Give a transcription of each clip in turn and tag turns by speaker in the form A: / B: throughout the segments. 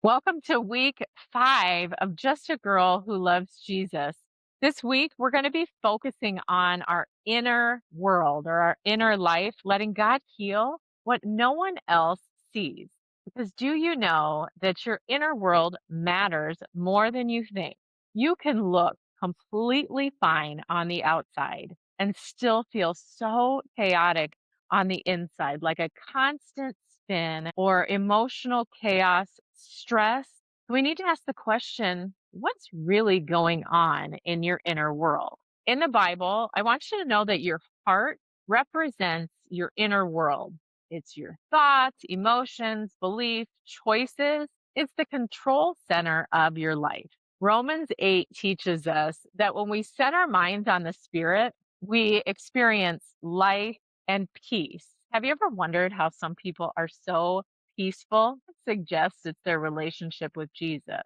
A: Welcome to week 5 of Just a Girl Who Loves Jesus. This week, we're going to be focusing on our inner world or our inner life, letting God heal what no one else sees. Because do you know that your inner world matters more than you think? You can look completely fine on the outside and still feel so chaotic on the inside, like a constant spin or emotional chaos, stress. We need to ask the question, what's really going on in your inner world? In the Bible, I want you to know that your heart represents your inner world. It's your thoughts, emotions, beliefs, choices. It's the control center of your life. Romans 8 teaches us that when we set our minds on the spirit, we experience life and peace. Have you ever wondered how some people are so peaceful? It suggests it's their relationship with Jesus.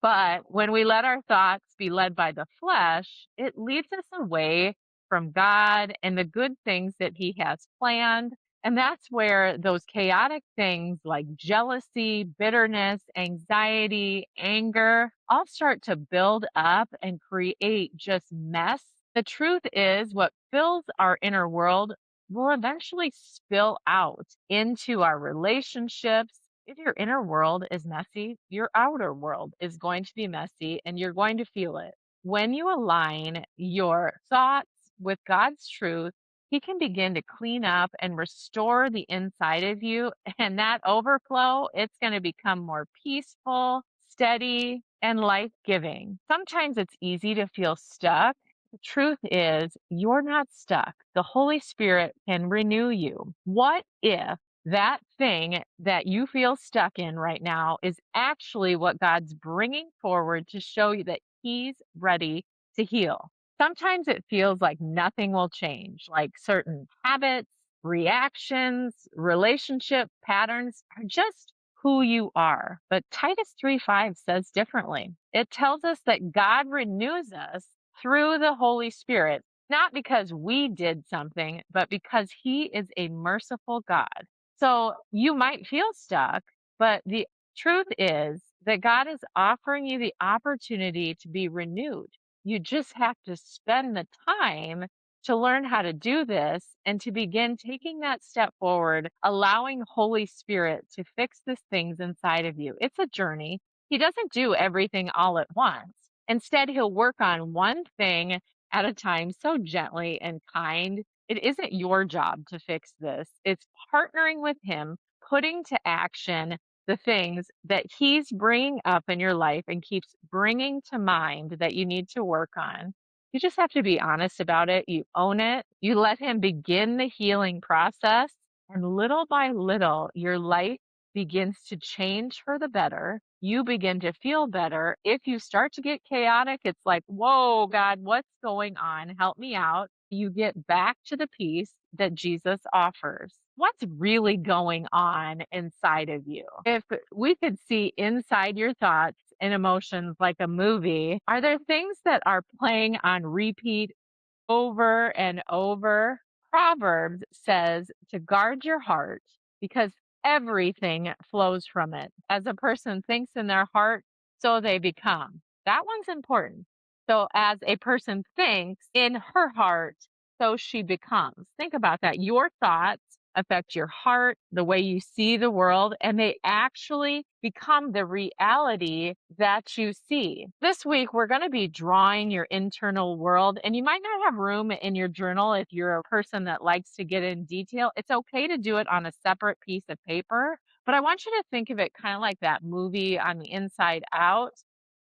A: But when we let our thoughts be led by the flesh, it leads us away from God and the good things that He has planned. And that's where those chaotic things like jealousy, bitterness, anxiety, anger all start to build up and create just mess. The truth is, what fills our inner world will eventually spill out into our relationships. If your inner world is messy, your outer world is going to be messy and you're going to feel it. When you align your thoughts with God's truth, He can begin to clean up and restore the inside of you. And that overflow, it's going to become more peaceful, steady, and life giving. Sometimes it's easy to feel stuck. The truth is, you're not stuck. The Holy Spirit can renew you. What if that thing that you feel stuck in right now is actually what God's bringing forward to show you that He's ready to heal? Sometimes it feels like nothing will change, like certain habits, reactions, relationship patterns are just who you are. But Titus 3:5 says differently. It tells us that God renews us through the Holy Spirit, not because we did something, but because He is a merciful God. So you might feel stuck, but the truth is that God is offering you the opportunity to be renewed. You just have to spend the time to learn how to do this and to begin taking that step forward, allowing Holy Spirit to fix the things inside of you. It's a journey. He doesn't do everything all at once. Instead, He'll work on one thing at a time so gently and kind. It isn't your job to fix this. It's partnering with Him, putting to action the things that He's bringing up in your life and keeps bringing to mind that you need to work on. You just have to be honest about it. You own it. You let Him begin the healing process. And little by little, your life begins to change for the better. You begin to feel better. If you start to get chaotic, it's like, whoa, God, what's going on? Help me out. You get back to the peace that Jesus offers. What's really going on inside of you? If we could see inside your thoughts and emotions like a movie, are there things that are playing on repeat over and over? Proverbs says to guard your heart because everything flows from it. As a person thinks in their heart, so they become. That one's important. So, as a person thinks in her heart, so she becomes. Think about that. Your thoughts affect your heart, the way you see the world, and they actually become the reality that you see. This week, we're going to be drawing your internal world, and you might not have room in your journal if you're a person that likes to get in detail. It's okay to do it on a separate piece of paper, but I want you to think of it kind of like that movie on the inside out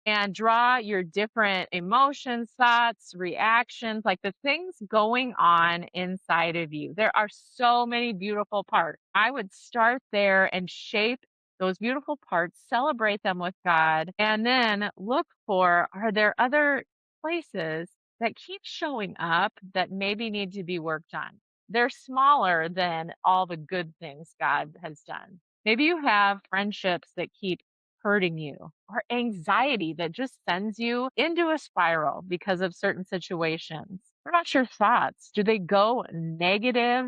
A: and draw your different emotions, thoughts, reactions, like the things going on inside of you. There are so many beautiful parts. I would start there and shape those beautiful parts, celebrate them with God, and then look for, are there other places that keep showing up that maybe need to be worked on? They're smaller than all the good things God has done. Maybe you have friendships that keep hurting you, or anxiety that just sends you into a spiral because of certain situations. What about your thoughts? Do they go negative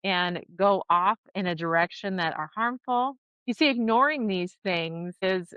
A: and go off in a direction that are harmful? You see, ignoring these things is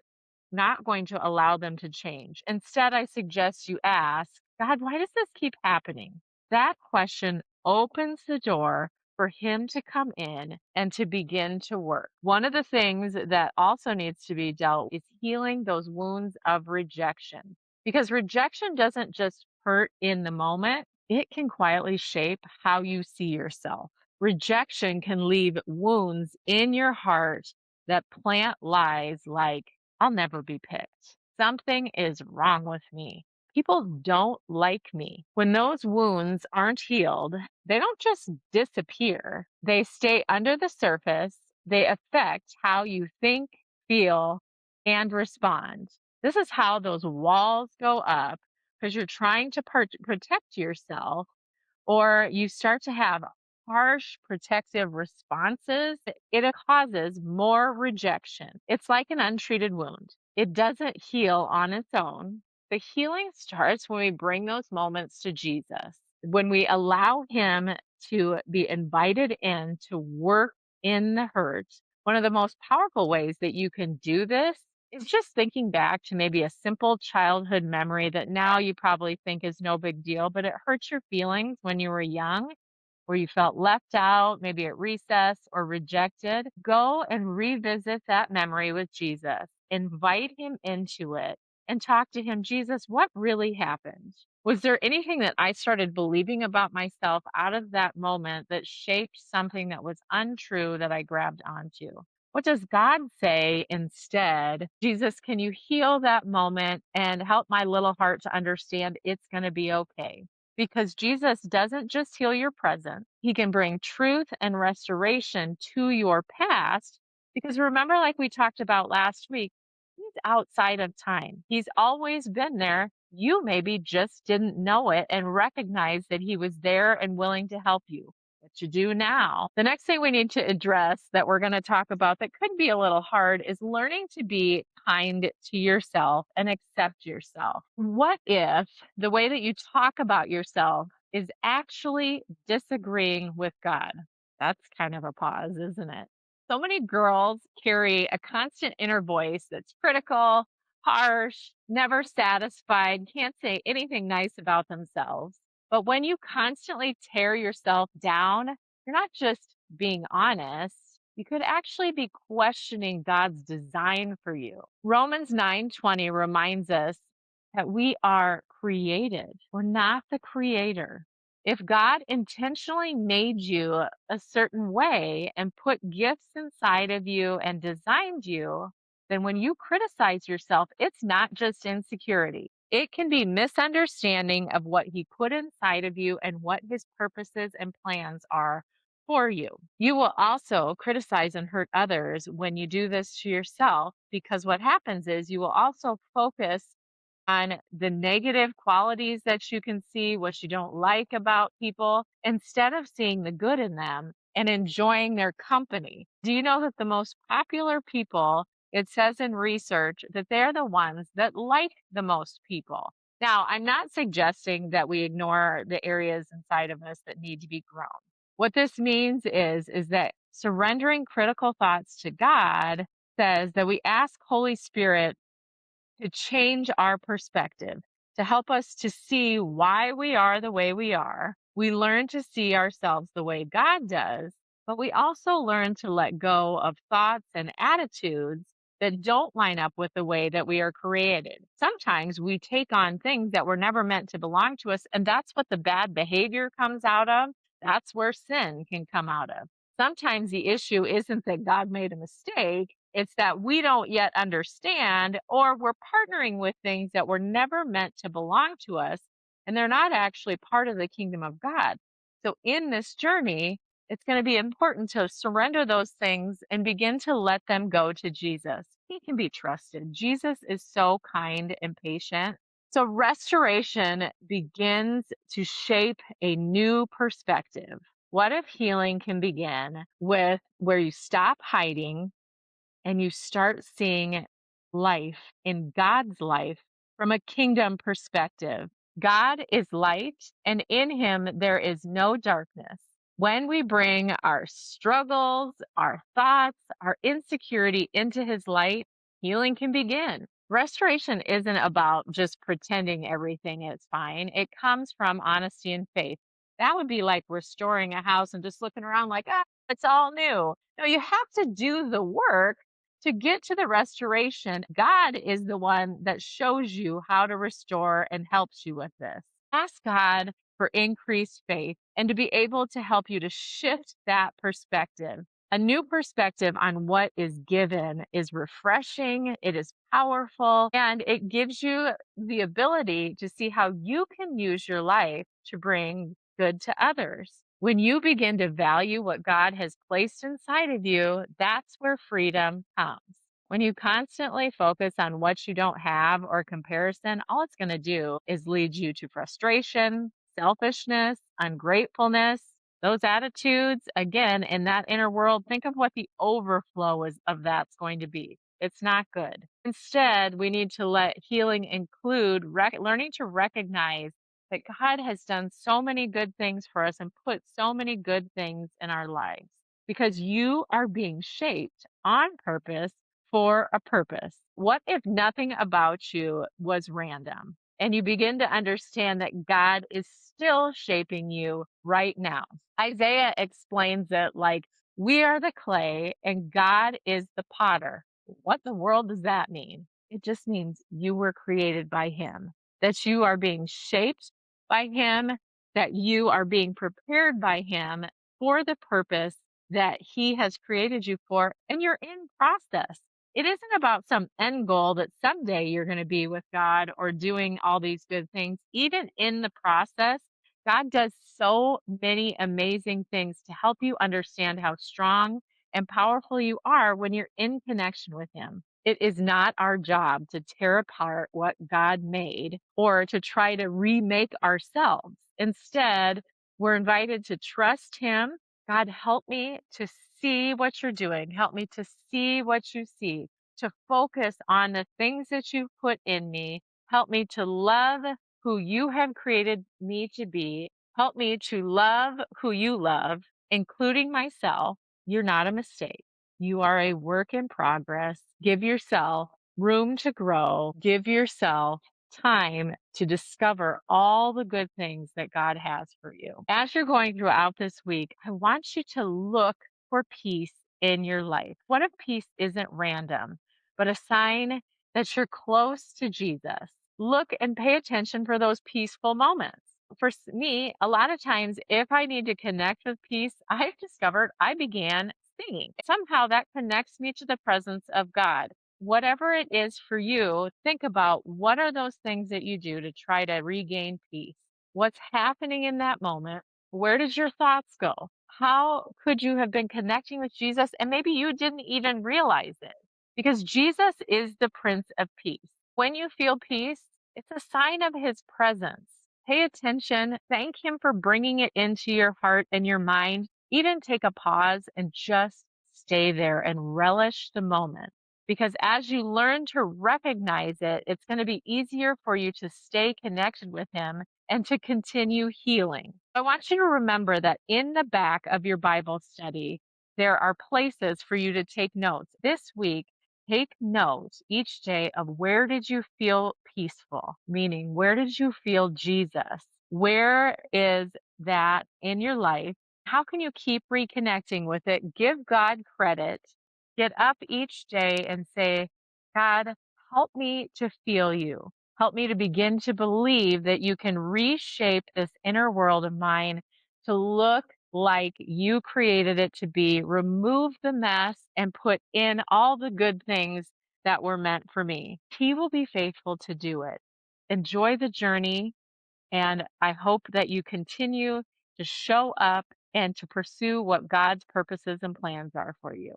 A: not going to allow them to change. Instead, I suggest you ask, God, why does this keep happening? That question opens the door for him to come in and to begin to work. One of the things that also needs to be dealt is healing those wounds of rejection. Because rejection doesn't just hurt in the moment, it can quietly shape how you see yourself. Rejection can leave wounds in your heart that plant lies like, I'll never be picked. Something is wrong with me. People don't like me. When those wounds aren't healed, they don't just disappear, they stay under the surface. They affect how you think, feel, and respond. This is how those walls go up because you're trying to protect yourself, or you start to have harsh protective responses. It causes more rejection. It's like an untreated wound. It doesn't heal on its own. The healing starts when we bring those moments to Jesus, when we allow him to be invited in to work in the hurt. One of the most powerful ways that you can do this is just thinking back to maybe a simple childhood memory that now you probably think is no big deal, but it hurts your feelings when you were young, where you felt left out, maybe at recess or rejected. Go and revisit that memory with Jesus. Invite him into it and talk to him. Jesus, what really happened? Was there anything that I started believing about myself out of that moment that shaped something that was untrue that I grabbed onto? What does God say instead? Jesus, can you heal that moment and help my little heart to understand it's going to be okay? Because Jesus doesn't just heal your present, he can bring truth and restoration to your past. Because remember, like we talked about last week, he's outside of time. He's always been there. You maybe just didn't know it and recognize that he was there and willing to help you. What you do now. The next thing we need to address that we're going to talk about that could be a little hard is learning to be kind to yourself and accept yourself. What if the way that you talk about yourself is actually disagreeing with God? That's kind of a pause, isn't it? So many girls carry a constant inner voice that's critical, harsh, never satisfied, can't say anything nice about themselves. But when you constantly tear yourself down, you're not just being honest, you could actually be questioning God's design for you. Romans 9:20 reminds us that we are created. We're not the creator. If God intentionally made you a certain way and put gifts inside of you and designed you, then when you criticize yourself, it's not just insecurity. It can be misunderstanding of what he put inside of you and what his purposes and plans are for you. You will also criticize and hurt others when you do this to yourself, because what happens is you will also focus on the negative qualities that you can see, what you don't like about people, instead of seeing the good in them and enjoying their company. Do you know that the most popular people, it says in research that they're the ones that like the most people? Now, I'm not suggesting that we ignore the areas inside of us that need to be grown. What this means is that surrendering critical thoughts to God says that we ask Holy Spirit to change our perspective, to help us to see why we are the way we are. We learn to see ourselves the way God does, but we also learn to let go of thoughts and attitudes that don't line up with the way that we are created. Sometimes we take on things that were never meant to belong to us, and that's what the bad behavior comes out of. That's where sin can come out of. Sometimes the issue isn't that God made a mistake, it's that we don't yet understand, or we're partnering with things that were never meant to belong to us, and they're not actually part of the kingdom of God. So, in this journey, it's going to be important to surrender those things and begin to let them go to Jesus. He can be trusted. Jesus is so kind and patient. So, restoration begins to shape a new perspective. What if healing can begin with where you stop hiding and you start seeing life in God's life from a kingdom perspective? God is light, and in him there is no darkness. When we bring our struggles, our thoughts, our insecurity into his light, healing can begin. Restoration isn't about just pretending everything is fine. It comes from honesty and faith. That would be like restoring a house and just looking around like, ah, it's all new. No, you have to do the work to get to the restoration. God is the one that shows you how to restore and helps you with this. Ask God for increased faith and to be able to help you to shift that perspective. A new perspective on what is given is refreshing, it is powerful, and it gives you the ability to see how you can use your life to bring good to others. When you begin to value what God has placed inside of you, that's where freedom comes. When you constantly focus on what you don't have or comparison, all it's going to do is lead you to frustration, selfishness, ungratefulness. Those attitudes, again, in that inner world, think of what the overflow is of that's going to be. It's not good. Instead, we need to let healing include learning to recognize that God has done so many good things for us and put so many good things in our lives because you are being shaped on purpose for a purpose. What if nothing about you was random? And you begin to understand that God is still shaping you right now. Isaiah explains it like, we are the clay and God is the potter. What the world does that mean? It just means you were created by Him, that you are being shaped by Him, that you are being prepared by Him for the purpose that He has created you for, and you're in process. It isn't about some end goal that someday you're going to be with God or doing all these good things. Even in the process, God does so many amazing things to help you understand how strong and powerful you are when you're in connection with Him. It is not our job to tear apart what God made or to try to remake ourselves. Instead, we're invited to trust Him. God, help me to see what you're doing. Help me to see what you see, to focus on the things that you've put in me. Help me to love who you have created me to be. Help me to love who you love, including myself. You're not a mistake. You are a work in progress. Give yourself room to grow. Give yourself time to discover all the good things that God has for you. As you're going throughout this week, I want you to look for peace in your life. What if peace isn't random, but a sign that you're close to Jesus? Look and pay attention for those peaceful moments. For me, a lot of times, if I need to connect with peace, I've discovered I began singing. Somehow that connects me to the presence of God. Whatever it is for you, think about what are those things that you do to try to regain peace? What's happening in that moment? Where did your thoughts go? How could you have been connecting with Jesus and maybe you didn't even realize it? Because Jesus is the Prince of Peace. When you feel peace, it's a sign of His presence. Pay attention. Thank Him for bringing it into your heart and your mind. Even take a pause and just stay there and relish the moment. Because as you learn to recognize it, it's going to be easier for you to stay connected with Him and to continue healing. I want you to remember that in the back of your Bible study, there are places for you to take notes. This week, take notes each day of where did you feel peaceful, meaning where did you feel Jesus? Where is that in your life? How can you keep reconnecting with it? Give God credit. Get up each day and say, God, help me to feel you. Help me to begin to believe that you can reshape this inner world of mine to look like you created it to be. Remove the mess and put in all the good things that were meant for me. He will be faithful to do it. Enjoy the journey. And I hope that you continue to show up and to pursue what God's purposes and plans are for you.